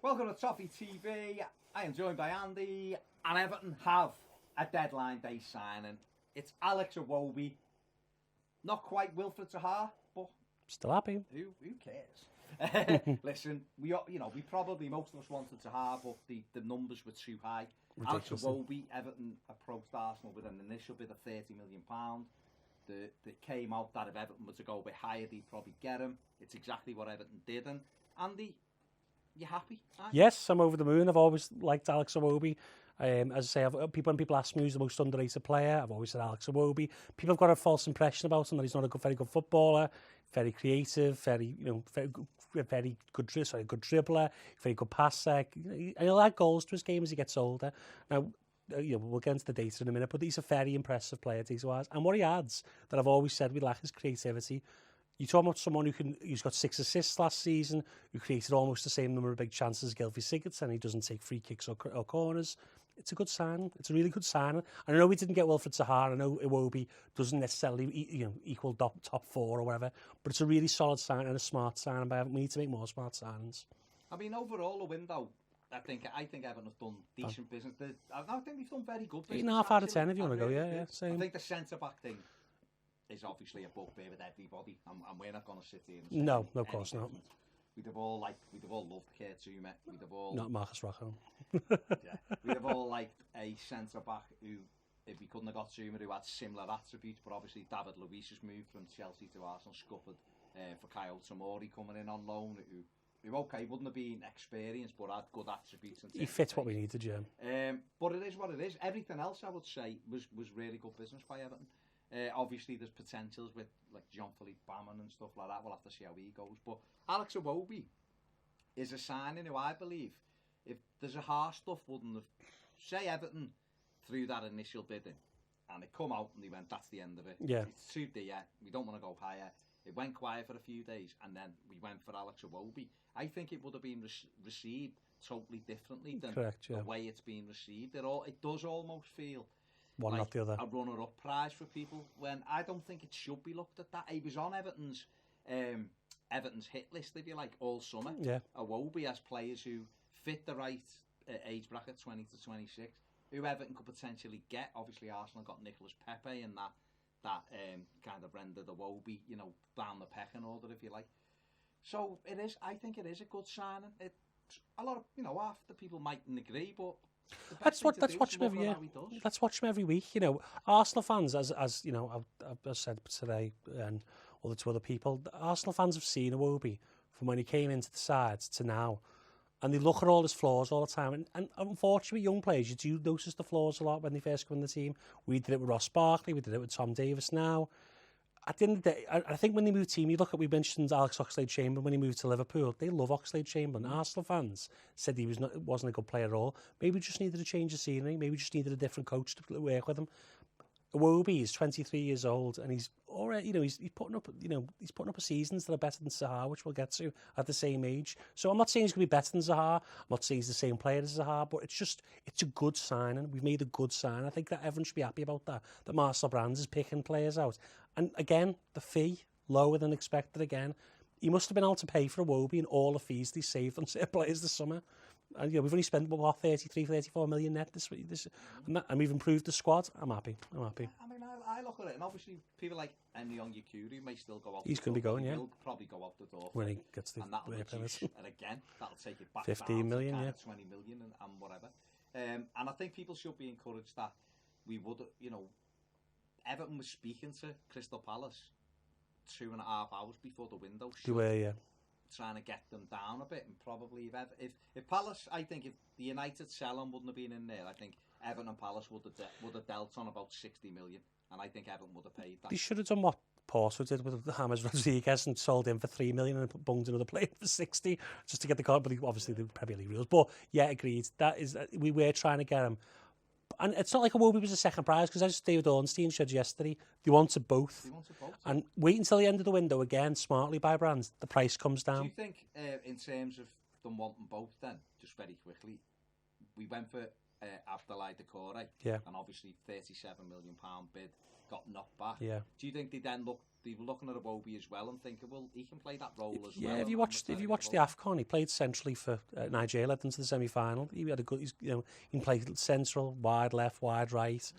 Welcome to Toffee TV. I am joined by Andy, and Everton have a deadline day signing. It's Alex Iwobi. Not quite Wilfred Zaha, but still happy. Who cares? Listen, we probably most of us wanted Zaha, but the numbers were too high. Alex Iwobi, Everton approached Arsenal with an initial bid of £30 million. That came out that if Everton were to go a bit higher, they'd probably get him. It's exactly what Everton did. And Andy, you happy? Yes, I'm over the moon. I've always liked Alex Iwobi. As I say, when people ask me who's the most underrated player, I've always said Alex Iwobi. People have got a false impression about him that he's not a very good footballer, very creative, very good dribbler, very good passer. And he'll add goals to his game as he gets older. Now, we'll get into the data in a minute, but he's a very impressive player, data-wise. And what he adds, that I've always said we lack, is creativity. You're talking about someone who's got 6 assists last season, who created almost the same number of big chances as Gylfi Sigurdsson, and he doesn't take free kicks or corners. It's a good sign. It's a really good sign. I know we didn't get Wilfred Zaha. I know Iwobi doesn't necessarily equal top 4 or whatever, but it's a really solid sign and a smart sign. But we need to make more smart signings. I mean, overall, the window, I think Everton have done decent business. I think they've done very good business. 8.5 out of 10 if you want to go, yeah. Same. I think the centre-back thing is obviously a bugbear with everybody, and we're not going to sit here and say no, of course not. We'd have all loved Kurtzuma. We'd have all not Marcus Rocco. Yeah, we'd have all liked a centre back who, if we couldn't have got Zuma, who had similar attributes. But obviously, David Luiz's move from Chelsea to Arsenal scuppered for Kyle Tomori coming in on loan. Who wouldn't have been experienced, but had good attributes. He fits what we needed, yeah. But it is what it is. Everything else, I would say, was really good business by Everton. Obviously, there's potentials with like Jean-Philippe Bamman and stuff like that. We'll have to see how he goes. But Alex Iwobi is a signing who I believe, if there's a harsh stuff, wouldn't have, say Everton threw that initial bidding and it come out and they went, that's the end of it. Yeah. It's too dear. We don't want to go higher. It went quiet for a few days and then we went for Alex Iwobi. I think it would have been received totally differently than the way it's been received. It does almost feel one like not the other. A runner-up prize for people, when I don't think it should be looked at that. He was on Everton's hit list, if you like, all summer. Yeah. Iwobi has players who fit the right age bracket, 20 to 26, who Everton could potentially get. Obviously, Arsenal got Nicolas Pepe, and that kind of rendered Iwobi, down the pecking order, if you like. So it is. I think it is a good signing. A lot of half the people mightn't agree, but let's watch him every year. Let's watch him every week. Arsenal fans, as I've said today, and all the two other people, Arsenal fans have seen Iwobi from when he came into the side to now, and they look at all his flaws all the time. And unfortunately, young players, you do notice the flaws a lot when they first come in the team. We did it with Ross Barkley, we did it with Tom Davis now. At the end of the day, I think when they moved team, we mentioned Alex Oxlade-Chamberlain when he moved to Liverpool. They love Oxlade-Chamberlain. Arsenal fans said he wasn't a good player at all. Maybe we just needed a change of scenery. Maybe we just needed a different coach to work with him. Iwobi is 23 years old, and he's already, he's putting up seasons that are better than Zaha, which we'll get to at the same age. So I'm not saying he's going to be better than Zaha. I'm not saying he's the same player as Zaha, but it's a good signing. We've made a good sign. I think that everyone should be happy about that. That Marcel Brands is picking players out. And again, the fee, lower than expected again. He must have been able to pay for Iwobi and all the fees they saved on certain players this summer. And we've only spent about 33-34 million net this week, and we've improved the squad. I'm happy. I mean, I look at it, and obviously people like Enrion Yakuri may still go out. He's going to be going, yeah. He'll probably go out the door when he gets the and that'll reduce, and again, that'll take it back 15 million, down to yeah, 20 million and whatever. And I think people should be encouraged that we would, Everton was speaking to Crystal Palace 2.5 hours before the window shut. Trying to get them down a bit, and probably if Palace, I think if the United selling wouldn't have been in there, I think Everton and Palace would have dealt on about 60 million, and I think Everton would have paid that. They should have done what Porto did with James Rodriguez and sold him for 3 million and bunged another player for 60 just to get the card. But obviously the Premier League rules. But yeah, agreed. We were trying to get him. And it's not like Iwobi was a second prize, because as David Ornstein said yesterday, they wanted both. And wait until the end of the window again, smartly by Brands, the price comes down. Do you think, in terms of them wanting both then, just very quickly, we went for Abdoulaye Doucouré, and obviously £37 million bid got knocked back. Yeah. Do you think they then they were looking at Iwobi as well and thinking, well, he can play that role as well? Yeah, if you watched the AFCON, he played centrally for Nigeria, led them to the semi-final. He had a good, he can play central, wide left, wide right.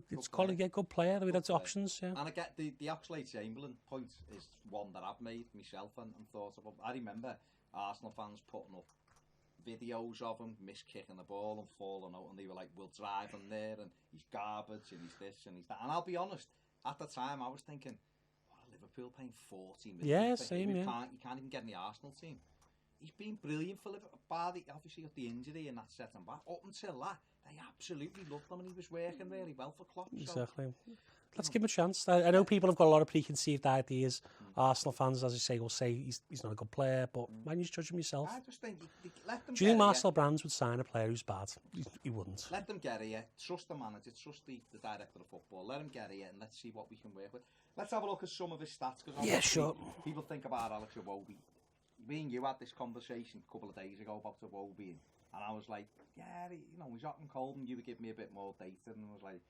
It's called a good player. We had options, yeah. And I get the Oxlade-Chamberlain point is one that I've made myself and thought about. I remember Arsenal fans putting up videos of him miss-kicking the ball and falling out, and they were like, we'll drive him there, and he's garbage, and he's this, and he's that. And I'll be honest, at the time, I was thinking, what, Liverpool paying 40 million? Yeah, same, you can't even get in the Arsenal team. He's been brilliant for Liverpool, obviously with the injury and that set him back. Up until that, they absolutely loved him, and he was working really well for Klopp. Exactly. Let's give him a chance. I know people have got a lot of preconceived ideas. Arsenal fans, as you say, will say he's not a good player, but why don't you judge him yourself? I just think let them. Do you think Marcel Brands would sign a player who's bad? He wouldn't. Let them get here. Trust the manager. Trust the director of football. Let him get here, and let's see what we can work with. Let's have a look at some of his stats. Yeah, sure. People think about Alex Iwobi. Me and you had this conversation a couple of days ago about Iwobi, and I was like, yeah, he's hot and cold, and you would give me a bit more data, and I was like,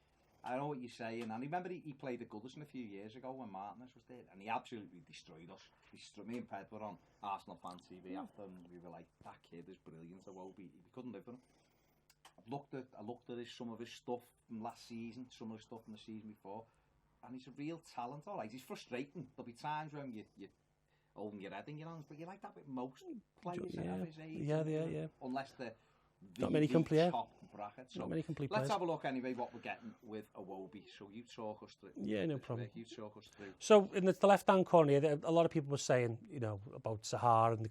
I know what you're saying. And I remember he played at Goodison a few years ago when Martinez was there, and he absolutely destroyed us. Me and Ped were on Arsenal Fan TV after, and we were like, that kid is brilliant. Iwobi, we couldn't live with him. I looked at some of his stuff from last season, some of the stuff from the season before, and he's a real talent. All right, he's frustrating. There'll be times when you holding your head in your hands, but you like that with most players of his age. Yeah. Unless they're not many complete top bracket. So not many complete let's players. have a look anyway what we're getting with Iwobi. So you talk us through. Yeah, no problem. You talk us through. So in the left-hand corner here, a lot of people were saying, about Sahar, and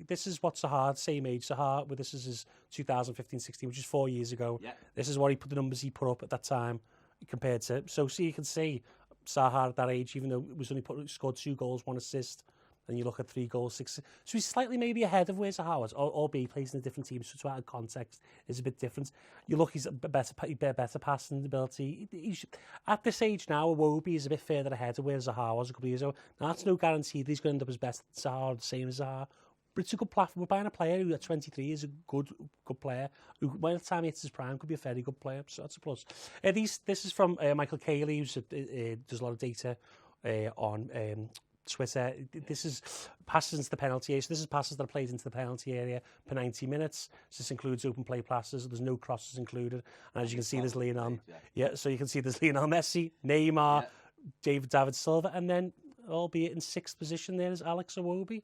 this is what Sahar, same age Sahar, well, this is his 2015-16, which is 4 years ago. Yeah. This is what the numbers he put up at that time compared to. So you can see Sahar at that age, even though it was only scored 2 goals, 1 assist. And you look at 3 goals, 6. So he's slightly maybe ahead of where Sahar was, albeit plays in a different team, so to add context is a bit different. You look, he's a better passing ability. He's, at this age now, Iwobi is a bit further ahead of where Sahar was a couple of years ago. Now, that's no guarantee that he's going to end up as best at Sahar, the same as Sahar. But it's a good platform. We're buying a player who at 23 is a good player, who by the time he hits his prime could be a very good player, so that's a plus. This is from Michael Cayley, who does a lot of data on Twitter. This is passes into the penalty area. So this is passes that are played into the penalty area per 90 minutes. So this includes open play passes. There's no crosses included. And as you can see, there's Lionel. Yeah, so you can see there's Lionel Messi, Neymar, David Silva, and then, albeit in 6th position, there is Alex Iwobi.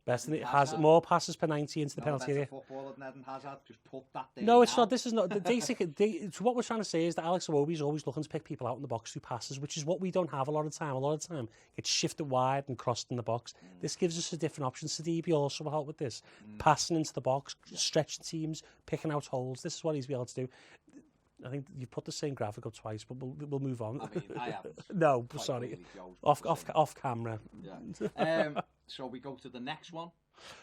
Best than it has more passes per 90 into the penalty area. Footballer than Eden Hazard. Just put that there. No, it's not. This is not. So what we're trying to say is that Alex Iwobi is always looking to pick people out in the box through passes, which is what we don't have a lot of time. A lot of time it's shifted wide and crossed in the box. This gives us a different option. Sidibe also will help with this. Passing into the box, stretching teams, picking out holes. This is what he's able to do. I think you put the same graphic up twice, but we'll move on. I mean, I haven't. No, sorry. Off camera. Yeah. So we go to the next one.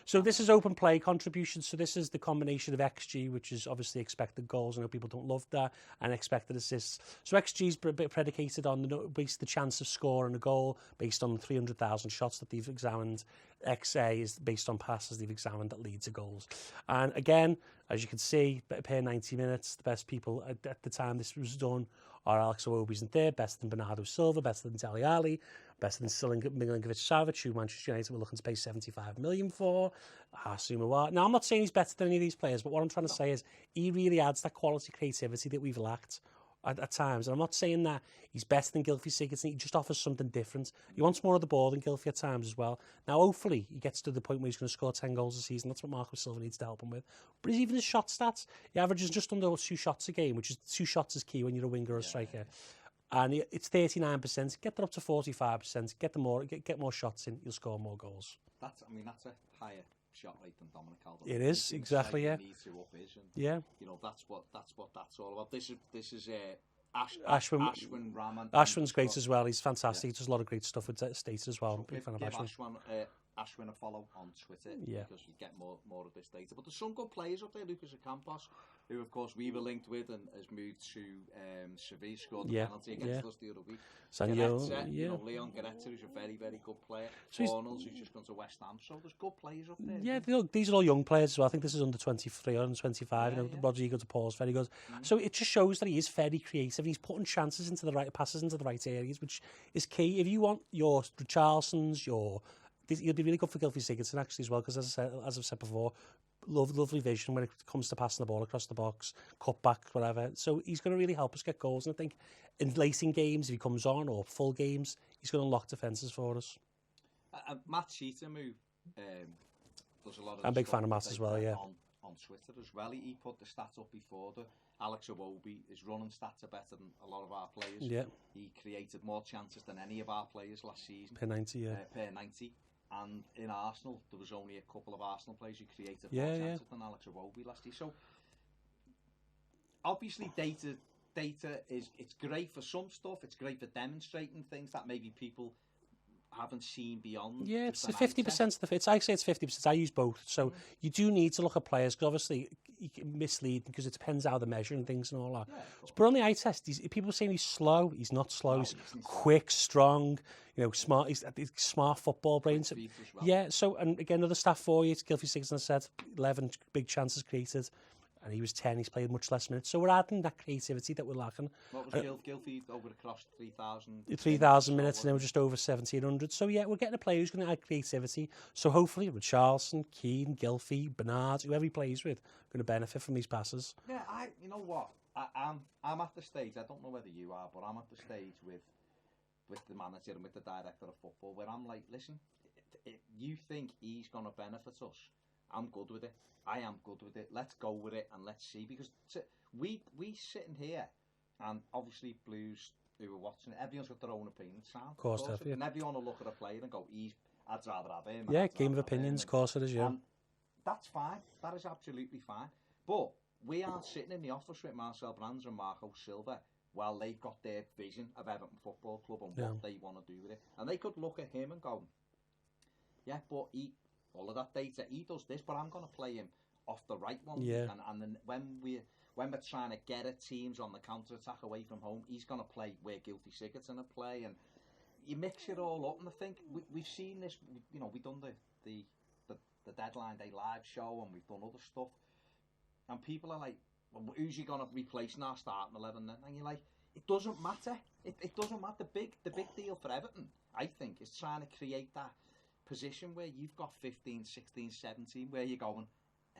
So this is open play contribution. So this is the combination of XG, which is obviously expected goals. I know people don't love that, and expected assists. So XG is predicated on the chance of scoring a goal based on 300,000 shots that they've examined. XA is based on passes they've examined that lead to goals. And again, as you can see, per 90 minutes, the best people at the time this was done are Alex Iwobi's in third, better than Bernardo Silva, better than Dele Alli, better than Milinkovic-Savic, who Manchester United were looking to pay 75 million for. Hasim Awar. Now, I'm not saying he's better than any of these players, but what I'm trying to say is he really adds that quality creativity that we've lacked at times. And I'm not saying that he's better than Gylfi Sigurdsson. He just offers something different. He wants more of the ball than Gylfi at times as well. Now, hopefully, he gets to the point where he's going to score 10 goals a season. That's what Marco Silva needs to help him with. But even his shot stats, he averages just under 2 shots a game, which is 2 shots is key when you're a winger or a striker. And it's 39%. Get that up to 45%. Get more shots in. You'll score more goals. That's a higher shot rate than Dominic Calvert. It is, exactly, yeah. Yeah. That's what that's all about. This is Ashwin Rahman. Ashwin's great as well. He's fantastic. He does a lot of great stuff with States as well. So give Ashwin Ashwin a follow on Twitter because you get more of this data. But there's some good players up there. Lucas Ocampos, who of course we were linked with and has moved to Sevilla, scored the penalty against us the other week. Leon Goretzka, who's a very, very good player. Arnold, who's just gone to West Ham. So there's good players up there. Yeah, these are all young players as well. I think this is under 23 or under 25. Rodrigo de Paul's very good. So it just shows that he is very creative. He's putting chances into the right passes into the right areas, which is key. If you want your Richarlisons, you'll be really good for Gylfi Sigurdsson actually as well, because as I've said before, lovely vision when it comes to passing the ball across the box, cutbacks, whatever. So he's going to really help us get goals. And I think in late games, if he comes on, or full games, he's going to unlock defences for us. Matt Cheatham, who does a lot of... I'm a big fan of Matt as well, yeah. On Twitter as well, he put the stats up before. Alex Iwobi, his running stats are better than a lot of our players. Yeah. He created more chances than any of our players last season. Per 90, yeah. Per 90. And in Arsenal, there was only a couple of Arsenal players who created more chances than Alex Iwobi last year. So, obviously, data it's great for some stuff. It's great for demonstrating things that maybe people haven't seen beyond. Yeah, it's the 50% of the fit. I say it's 50%. I use both. So you do need to look at players, because obviously you can mislead, because it depends how they're measuring things and all that. Yeah, but on the eye test, people are saying he's slow. He's not slow. He's quick, strong, smart. He's smart football brain. So, well. Yeah, so, and again, another stat for you, Gylfi Sigurdsson said 11 big chances created. And he was 10, he's played much less minutes. So we're adding that creativity that we're lacking. What was Gylfi over across 3,000? 3,000 minutes, and then we're just over 1,700. So yeah, we're getting a player who's going to add creativity. So hopefully Richarlison, Keane, Gylfi, Bernard, whoever he plays with, going to benefit from these passes. Yeah, you know what? I'm at the stage, I don't know whether you are, but I'm at the stage with the manager and with the director of football where I'm like, listen, if you think he's going to benefit us, I'm good with it. I am good with it. Let's go with it and let's see. Because we sitting here, and obviously Blues who are watching it, everyone's got their own opinion. Of course, yeah. And everyone will look at a player and go, I'd rather have him. Yeah, game of opinions, of course it is, yeah. That's fine. That is absolutely fine. But we aren't sitting in the office with Marcel Brands and Marco Silva while they've got their vision of Everton Football Club and what they want to do with it. And they could look at him and go, yeah, but all of that data, he does this, but I'm going to play him off the right one. Yeah. And then when we're trying to get at teams on the counter-attack away from home, he's going to play where Gylfi Sigurdsson will play. And you mix it all up, and I think we've seen this, we've done the Deadline Day live show, and we've done other stuff. And people are like, well, who's he going to replace in our starting 11 then? And you're like, it doesn't matter. It doesn't matter. The big deal for Everton, I think, is trying to create that position where you've got 15, 16, 17, where you're going,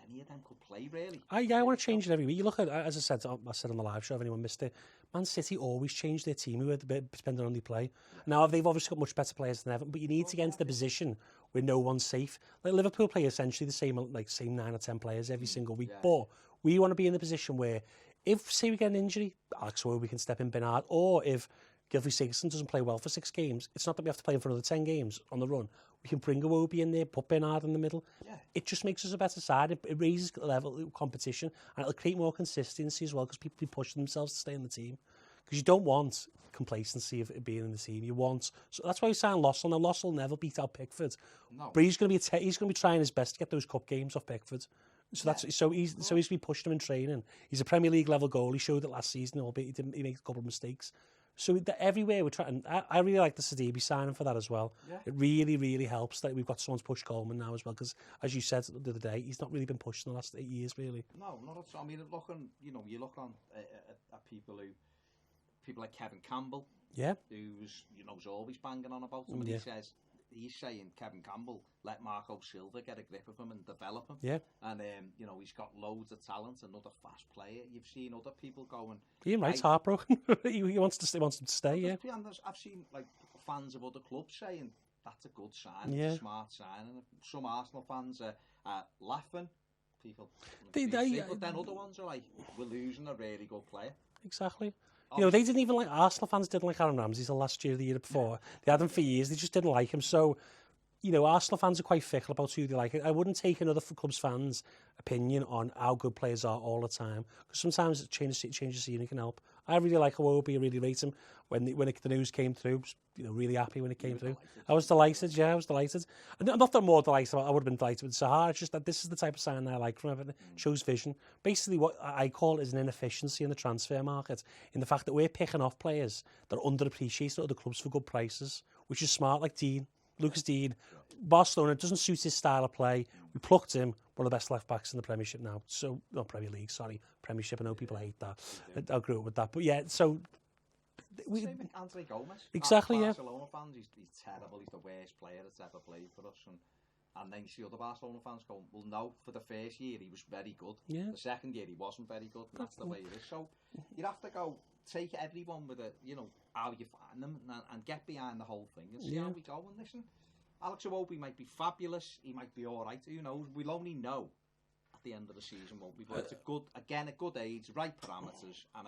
any of them could play, really. I want to change it every week. You look at, as I said on the live show, if anyone missed it, Man City always change their team depending on who they play. Now, they've obviously got much better players than Everton, but you need to get into the position where no one's safe. Like Liverpool play essentially the same 9 or 10 players every single week, but we want to be in the position where if, say, we get an injury, Alex Iwobi can step in Bernard, or if Gylfi Sigurdsson doesn't play well for 6 games, it's not that we have to play him for another 10 games on the run. We can bring Iwobi in there, put Bernard in the middle. Yeah. It just makes us a better side. It raises the level of competition, and it'll create more consistency as well, because people be pushing themselves to stay in the team. Because you don't want complacency of being in the team. You want, so that's why we signed Lossell. Now Lossell will never beat out Pickford, but he's going to be trying his best to get those cup games off Pickford. So he's going to be pushing him in training. He's a Premier League level goal. He showed it last season, albeit he made a couple of mistakes. So everywhere we're trying, I really like the Sidibe signing for that as well. Yeah. It really, really helps that we've got someone to push Coleman now as well, because as you said the other day, he's not really been pushed in the last 8 years, really. No, not at all. I mean, you look on at people like Kevin Campbell, who's always banging on about him, and he's saying Kevin Campbell, let Marco Silva get a grip of him and develop him. Yeah. And he's got loads of talent, another fast player. You've seen other people going. Ian Wright's heartbroken. he wants him to stay. Yeah. I've seen like fans of other clubs saying that's a good sign, it's a smart sign, and some Arsenal fans are laughing. People, but then other ones are like, we're losing a really good player. Exactly. They didn't even like, Arsenal fans didn't like Aaron Ramsey till last year, the year before. They had him for years, they just didn't like him. So you know, Arsenal fans are quite fickle about who they like. I wouldn't take another club's fans' opinion on how good players are all the time, because sometimes change the scene can help. I really like Iwobi, I really rate him. When the news came through, you know, really happy when it came through. I was delighted, I was delighted. And not that I'm more delighted, I would have been delighted with Sahar. It's just that this is the type of sign I like from Everton. It shows vision. Basically, what I call is an inefficiency in the transfer market, in the fact that we're picking off players that are underappreciated at other clubs for good prices, which is smart, like Dean. Lucas Dean, Barcelona, doesn't suit his style of play. We plucked him, one of the best left-backs in the Premiership now. So, not Premier League, sorry. Premiership, I know people hate that. I grew up with that. But yeah, so... Same with Anthony Gomez. Exactly, Barcelona fans, he's terrible. He's the worst player that's ever played for us. And then you see other Barcelona fans going, well, no, for the first year he was very good. Yeah. The second year he wasn't very good. And that's the way it is. So you'd have to go, take everyone with how you find them and get behind the whole thing and see how we go. And listen, Alex Iwobi might be fabulous. He might be all right. Who knows? We'll only know at the end of the season, won't we? But it's a good age, right parameters, and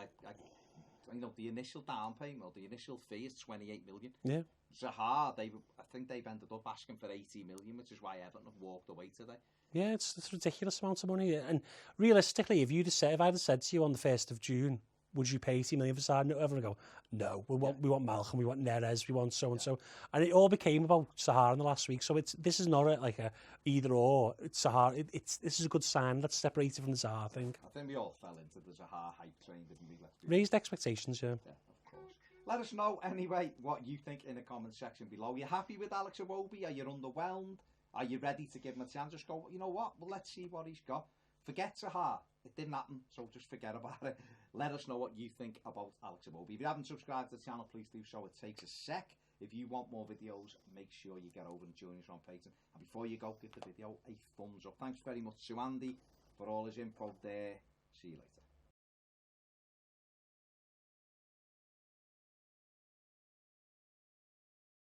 you know, the initial down payment, or the initial fee is 28 million. Yeah. Zaha, I think they've ended up asking for 80 million, which is why Everton have walked away today. Yeah, it's ridiculous amounts of money. And realistically, if I'd have said to you on the 1st of June, would you pay 80 million for Zaha? No, everyone go, no, we want Malcolm, we want Neres, we want so and so. And it all became about Zaha in the last week. So this is not like a either or. It's Zaha. This is a good sign. Let's separate it from the Zaha thing. I think we all fell into the Zaha hype train, didn't we? Raised expectations, yeah. Yeah, of course. Let us know anyway what you think in the comment section below. Are you happy with Alex Iwobi? Are you underwhelmed? Are you ready to give him a chance? Just go, you know what? Well, let's see what he's got. Forget Zaha. It didn't happen, so just forget about it. Let us know what you think about Alex Iwobi. If you haven't subscribed to the channel, please do so. It takes a sec. If you want more videos, make sure you get over and join us on Patreon. And before you go, give the video a thumbs up. Thanks very much to Andy for all his info there. See you later.